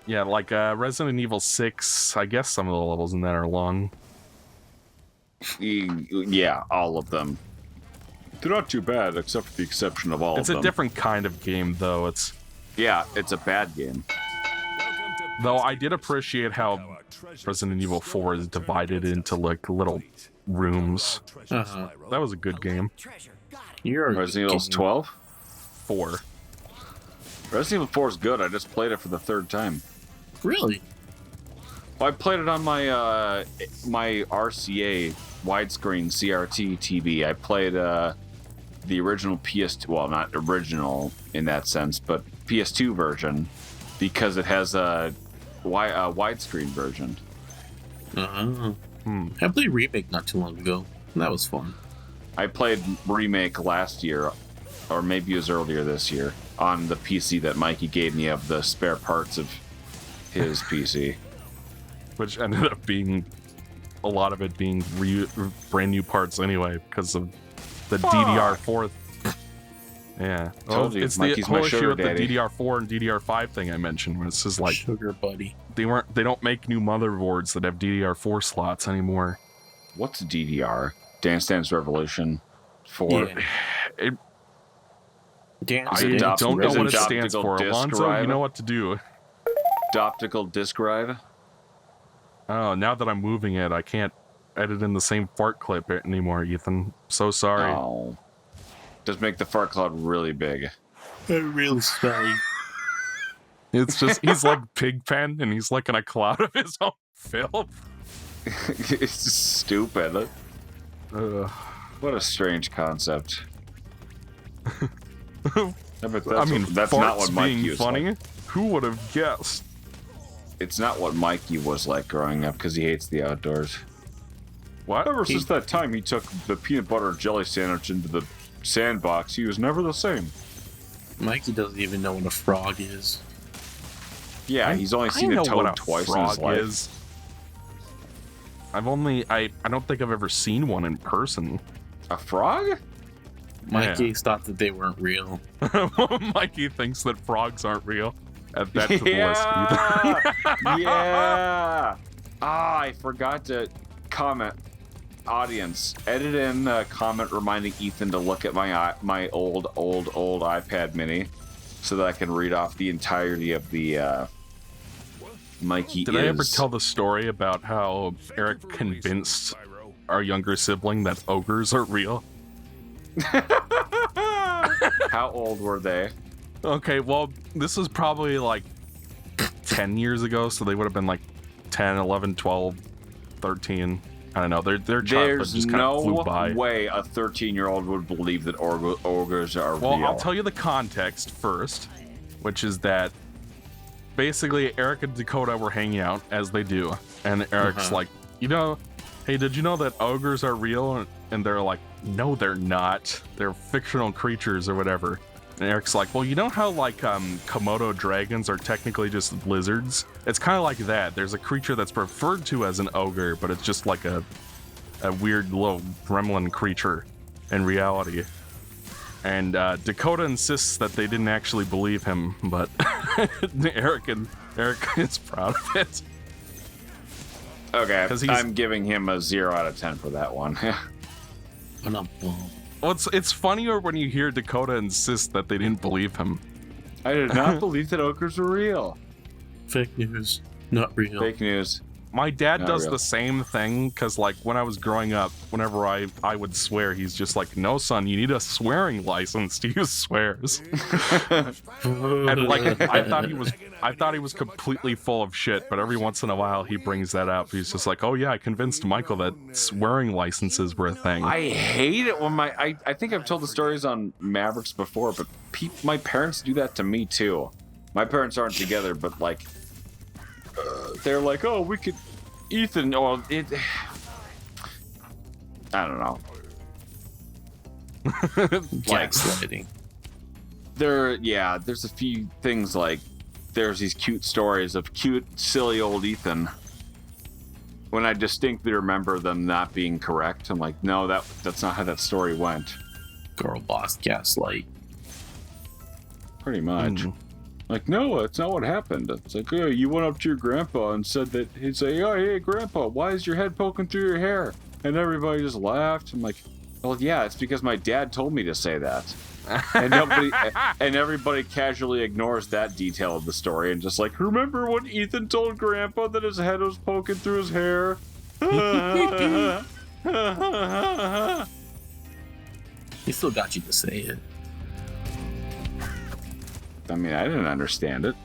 Yeah, like Resident Evil 6, I guess some of the levels in that are long. Yeah, all of them. They're not too bad, except for the exception of all of them. It's a different kind of game, though. Yeah, it's a bad game. Though I did appreciate how Resident Evil 4 is divided into, like, little rooms. Uh-huh. That was a good game. Resident Evil 12? 4. Resident Evil 4 is good, I just played it for the third time. Really? Well, I played it on my my RCA widescreen CRT TV. I played the original PS2, well, not original in that sense, but PS2 version, because it has a widescreen version. I played Remake not too long ago. That was fun. I played Remake last year, or maybe it was earlier this year, on the PC that Mikey gave me of the spare parts of his PC. Which ended up being a lot of it being brand new parts anyway, because of the DDR4. Yeah, Told you, it's Mikey's the my whole issue sugar with daddy. the DDR4 and DDR5 thing I mentioned. Where it's just like Sugar buddy. they don't make new motherboards that have DDR4 slots anymore. What's DDR? Dance Dance Revolution 4. Yeah. I don't know what it stands for. Alonzo, you know what to do. Optical disk drive? Oh, now that I'm moving it, I can't edit in the same fart clip anymore, Ethan. So sorry. Oh. Just make the fart cloud really big. They're really smelly. It's just, he's like Pigpen, and he's like in a cloud of his own filth. It's just stupid. What a strange concept. I mean, that's farts not what Mikey being was funny. like. Who would have guessed? It's not what Mikey was like growing up because he hates the outdoors. What? Ever since that time he took the peanut butter jelly sandwich into the sandbox, he was never the same. Mikey doesn't even know what a frog is. Yeah, he's only seen a toad twice in his life. I don't think I've ever seen one in person. A frog? Mikey thought that they weren't real. Mikey thinks that frogs aren't real. Add that to the Yeah! list. Yeah! I forgot to comment. Audience, edit in a comment reminding Ethan to look at my old iPad mini so that I can read off the entirety of the Mikey Did I ever tell the story about how Eric convinced our younger sibling that ogres are real? How old were they? Okay, well, this was probably like 10 years ago, so they would have been like 10, 11, 12, 13. I don't know. Their childhood just kind of flew by. There's no way a 13-year-old would believe that ogres are real. Well, I'll tell you the context first, which is that basically Eric and Dakota were hanging out, as they do, and Eric's like, hey, did you know that ogres are real? And they're like, no, they're not. They're fictional creatures or whatever. And Eric's like, well, you know how like Komodo dragons are technically just lizards? It's kind of like that. There's a creature that's referred to as an ogre, but it's just like a weird little gremlin creature in reality. And Dakota insists that they didn't actually believe him, but Eric is proud of it. Okay, I'm giving him a 0 out of 10 for that one. Well, it's funnier when you hear Dakota insist that they didn't believe him. I did not believe that ogres were real. Fake news. Not real. Fake news. My dad Not does real. the same thing, because like when I was growing up, whenever I would swear, he's just like, no, son, you need a swearing license to use swears. And like I thought he was completely full of shit, but every once in a while he brings that up. He's just like, oh yeah, I convinced Michael that swearing licenses were a thing. I hate it when I think I've told the stories on Mavericks before, but my parents do that to me too. My parents aren't together, but like they're like, oh, we could Ethan, or it I don't know. Gaslighting. There's a few things like there's these cute stories of cute, silly old Ethan. When I distinctly remember them not being correct, I'm like, no, that's not how that story went. Girl boss gaslight. Pretty much. Like, no, that's not what happened. It's like, oh, you went up to your grandpa and said that he'd say, oh, hey, grandpa, why is your head poking through your hair? And everybody just laughed. I'm like, well, yeah, it's because my dad told me to say that. And everybody casually ignores that detail of the story and just like, remember when Ethan told grandpa that his head was poking through his hair? He still got you to say it. I mean, I didn't understand it.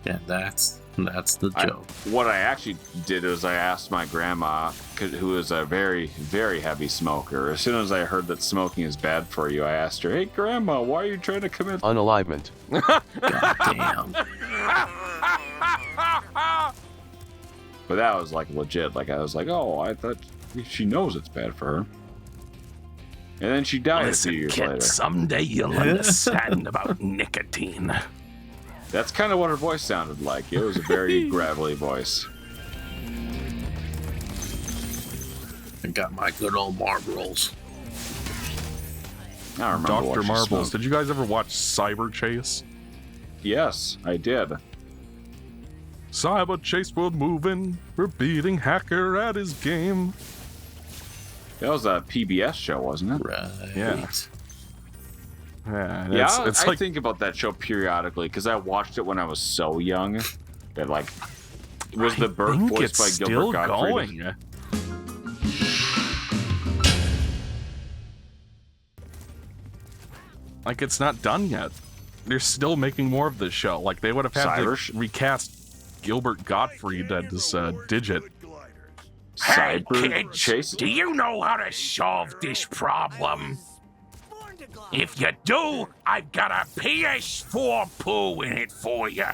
Yeah, that's the joke. What I actually did is I asked my grandma, who is a very, very heavy smoker. As soon as I heard that smoking is bad for you, I asked her, hey, Grandma, why are you trying to commit unalignment? God damn. But that was like legit. Like, I was like, oh, I thought she knows it's bad for her. And then she died a few years later. Someday you'll understand about nicotine. That's kind of what her voice sounded like. It was a very gravelly voice. I got my good old Marlboros. I don't remember Dr. Marbles. Did you guys ever watch Cyber Chase? Yes, I did. Cyber Chase World moving, we're beating Hacker at his game. That was a PBS show, wasn't it? Right. Yeah. Yeah, it's I like, think about that show periodically because I watched it when I was so young that like it was the bird voiced by Gilbert Gottfried. Going. Like, it's not done yet. They're still making more of this show. Like, they would have had to recast Gilbert Gottfried as Digit. Hey, Cyber kids, Chase. do you know how to solve this problem? If you do, I've got a PS4 poo in it for you.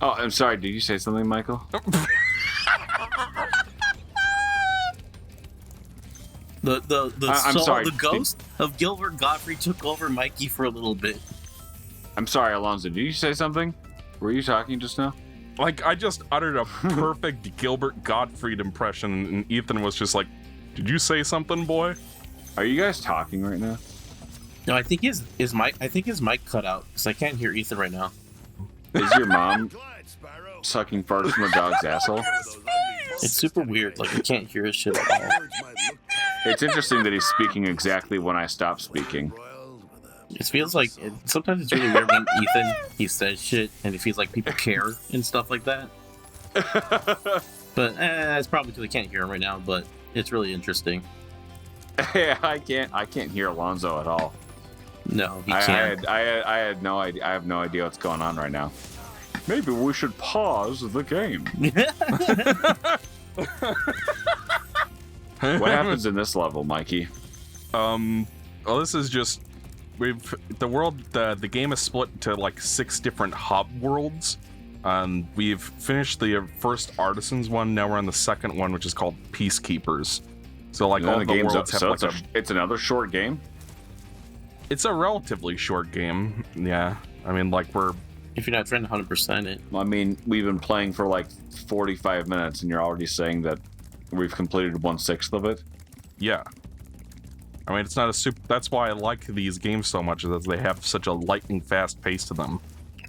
Oh, I'm sorry. Did you say something, Michael? The ghost of Gilbert Gottfried took over Mikey for a little bit. I'm sorry, Alonzo. Did you say something? Were you talking just now? Like, I just uttered a perfect Gilbert Gottfried impression, and Ethan was just like, did you say something, boy? Are you guys talking right now? No, I think his mic cut out because I can't hear Ethan right now. Is your mom sucking farts from a dog's asshole? It's super weird. Like, I can't hear his shit at all. It's interesting that he's speaking exactly when I stop speaking. It feels like sometimes it's really weird when he says shit and it feels like people care and stuff like that. But it's probably because I can't hear him right now. But it's really interesting. Yeah, I can't hear Alonzo at all. No, he can't. I had no idea. I have no idea what's going on right now. Maybe we should pause the game. What happens in this level, Mikey? Well, this is just the game is split into like 6 different hub worlds. We've finished the first Artisans one. Now we're on the second one, which is called Peacekeepers. So like all the games worlds have like it's another short game. It's a relatively short game. Yeah, I mean, like if you're not trying to 100% it. I mean, we've been playing for like 45 minutes, and you're already saying that we've completed 1/6 of it. Yeah. I mean, it's not a super. That's why I like these games so much, is that they have such a lightning fast pace to them.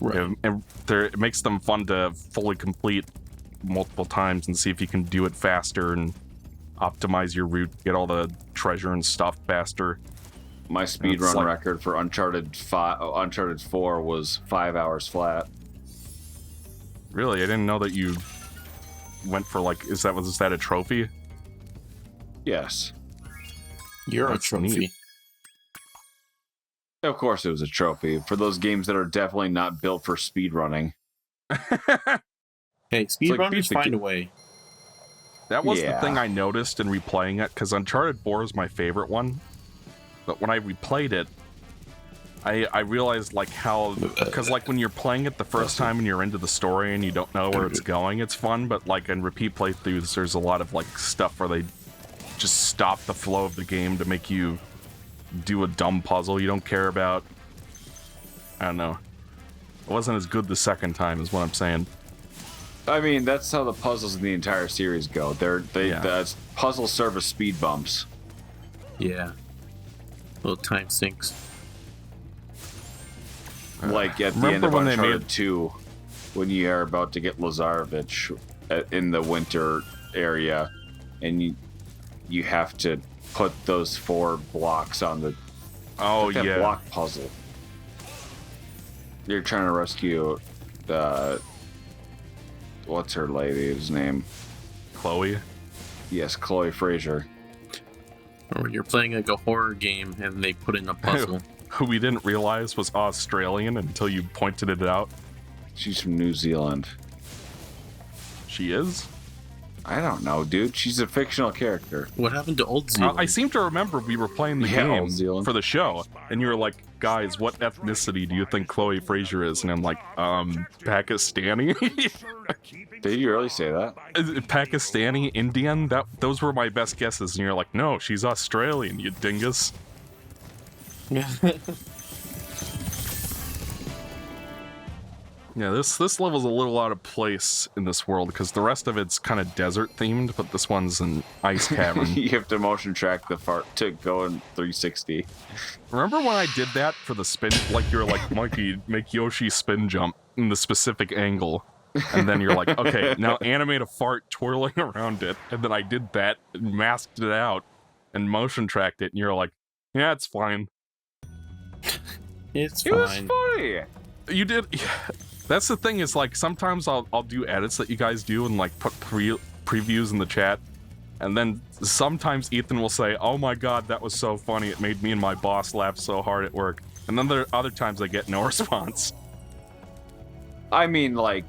Right. And it makes them fun to fully complete multiple times and see if you can do it faster and optimize your route, get all the treasure and stuff faster. My speedrun record for Uncharted 4 was 5 hours flat. Really? I didn't know that you went for like, was that a trophy? Yes. You're That's a trophy. neat. Of course it was a trophy for those games that are definitely not built for speedrunning. Hey, speedrunners find a way. That was the thing I noticed in replaying it, because Uncharted 4 is my favorite one. But when I replayed it, I realized like how, because like when you're playing it the first time and you're into the story and you don't know where it's going, it's fun. But like in repeat playthroughs, there's a lot of like stuff where they just stop the flow of the game to make you do a dumb puzzle you don't care about. I don't know. It wasn't as good the second time, is what I'm saying. I mean, that's how the puzzles in the entire series go. The puzzles serve as speed bumps. Yeah. Little time sinks. Like at the end of Uncharted 2, when you are about to get Lazarevich in the winter area, and you have to put those 4 blocks on the block puzzle. You're trying to rescue what's her lady's name? Chloe. Yes, Chloe Fraser. Or you're playing like a horror game and they put in a puzzle. Who we didn't realize was Australian until you pointed it out. She's from New Zealand. She is? I don't know, dude. She's a fictional character. What happened to Old Zealand? I seem to remember we were playing the game for the show, and you were like, guys, what ethnicity do you think Chloe Fraser is? And I'm like, Pakistani? Did you really say that? Pakistani, Indian? Those were my best guesses, and you're like, no, she's Australian, you dingus. Yeah, this level's a little out of place in this world because the rest of it's kind of desert themed, but this one's an ice cavern. You have to motion track the fart to go in 360. Remember when I did that for the spin? Like you were like, Mikey, make Yoshi spin jump in the specific angle, and then you're like, okay, now animate a fart twirling around it, and then I did that and masked it out and motion tracked it, and you're like, yeah, it's fine. It's fine. It was funny. You did. That's the thing is like sometimes I'll do edits that you guys do and like put previews in the chat, and then sometimes Ethan will say, "Oh my god, that was so funny! It made me and my boss laugh so hard at work." And then there are other times I get no response. I mean, like,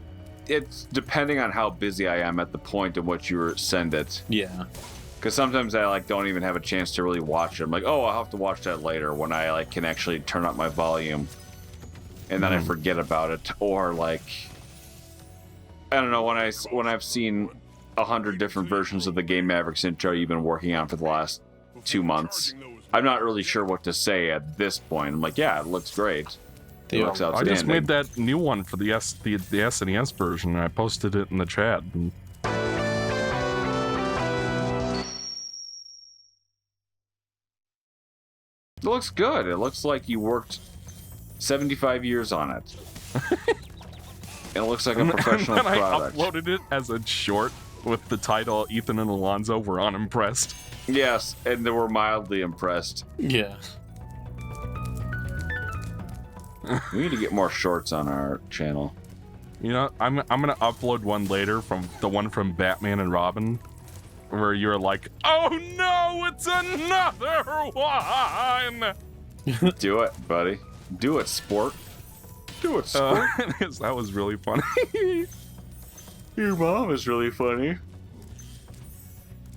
it's depending on how busy I am at the point at which you send it. Yeah. Because sometimes I like don't even have a chance to really watch it. I'm like, oh, I'll have to watch that later when I like can actually turn up my volume. And then I forget about it, or like, I don't know, when I've seen 100 different versions of the game Mavericks intro you've been working on for the last 2 months, I'm not really sure what to say at this point. I'm like, yeah, it looks great. It looks outstanding. I just made that new one for the SNES version, and I posted it in the chat. And... It looks good. It looks like you worked 75 years on it. It looks like a professional and product. I uploaded it as a short with the title Ethan and Alonzo were unimpressed. Yes, and they were mildly impressed. Yeah. We need to get more shorts on our channel. You know, I'm gonna upload one later from the one from Batman and Robin, where you're like, "Oh no, it's another one!" Do it, buddy. Do it, sport. Do it, sport. That was really funny. Your mom is really funny.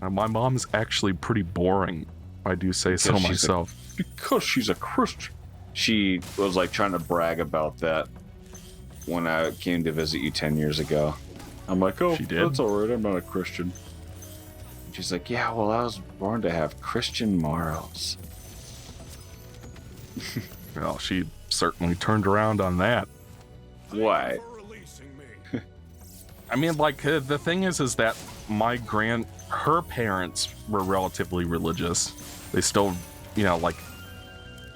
My mom is actually pretty boring. I do say so myself. Because she's a Christian. She was like trying to brag about that when I came to visit you 10 years ago. I'm like, oh, that's alright, I'm not a Christian. She's like, yeah, well, I was born to have Christian morals. Well, she certainly turned around on that. Why? I mean, like, the thing is that her parents were relatively religious. They still, you know, like,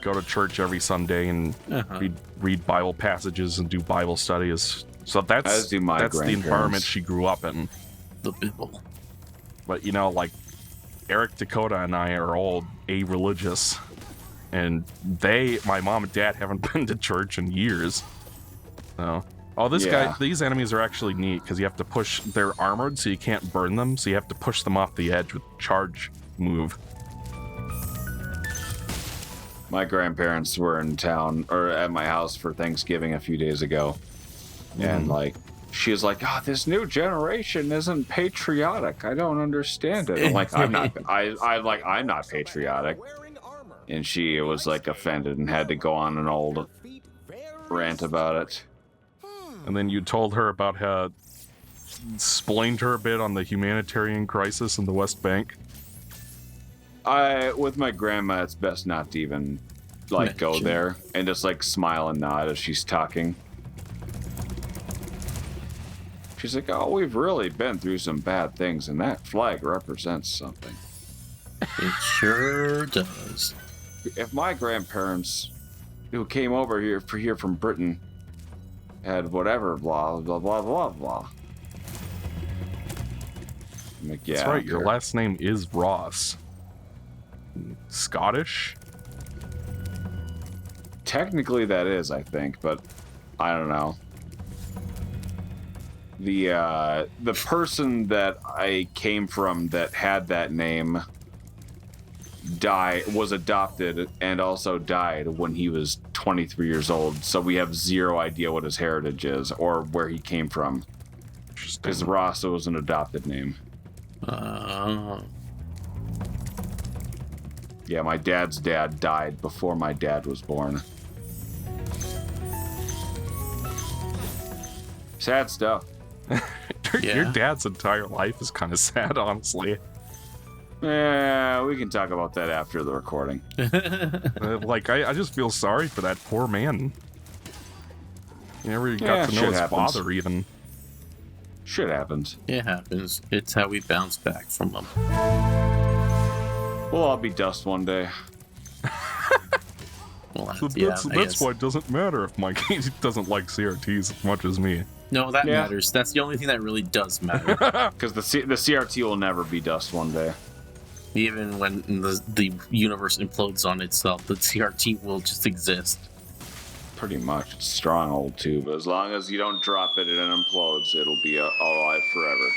go to church every Sunday and read Bible passages and do Bible studies. So that's the environment she grew up in. The Bible. But, you know, like, Eric, Dakota, and I are all a-religious. And my mom and dad haven't been to church in years. So, these enemies are actually neat because you have to they're armored so you can't burn them, so you have to push them off the edge with charge move. My grandparents were in town, or at my house for Thanksgiving a few days ago. And like, she was like, oh, this new generation isn't patriotic. I don't understand it. I'm like, I'm not patriotic. And she was like offended and had to go on an old rant about it. And then you told her about how explained her a bit on the humanitarian crisis in the West Bank. With my grandma, it's best not to even like go there and just like smile and nod as she's talking. She's like, oh, we've really been through some bad things, and that flag represents something. It sure does. If my grandparents who came over here from Britain had whatever, blah, blah, blah, blah, blah. I'm like, yeah, That's right, your last name is Ross. Scottish? Technically that is, I think, but I don't know. The person that I came from that had that name was adopted and also died when he was 23 years old, so we have zero idea what his heritage is or where he came from. Because Ross was an adopted name. Yeah, my dad's dad died before my dad was born. Sad stuff. Your dad's entire life is kind of sad, honestly. Yeah, we can talk about that after the recording. I just feel sorry for that poor man. You never got to know his father, even. Shit happens. It happens. It's how we bounce back from them. We'll all be dust one day. Well, That's why it doesn't matter if Mikey doesn't like CRTs as much as me. No, that matters. That's the only thing that really does matter. Because the CRT will never be dust one day. Even when the universe implodes on itself, the CRT will just exist. Pretty much. It's a strong old tube. As long as you don't drop it and it implodes, it'll be alive forever.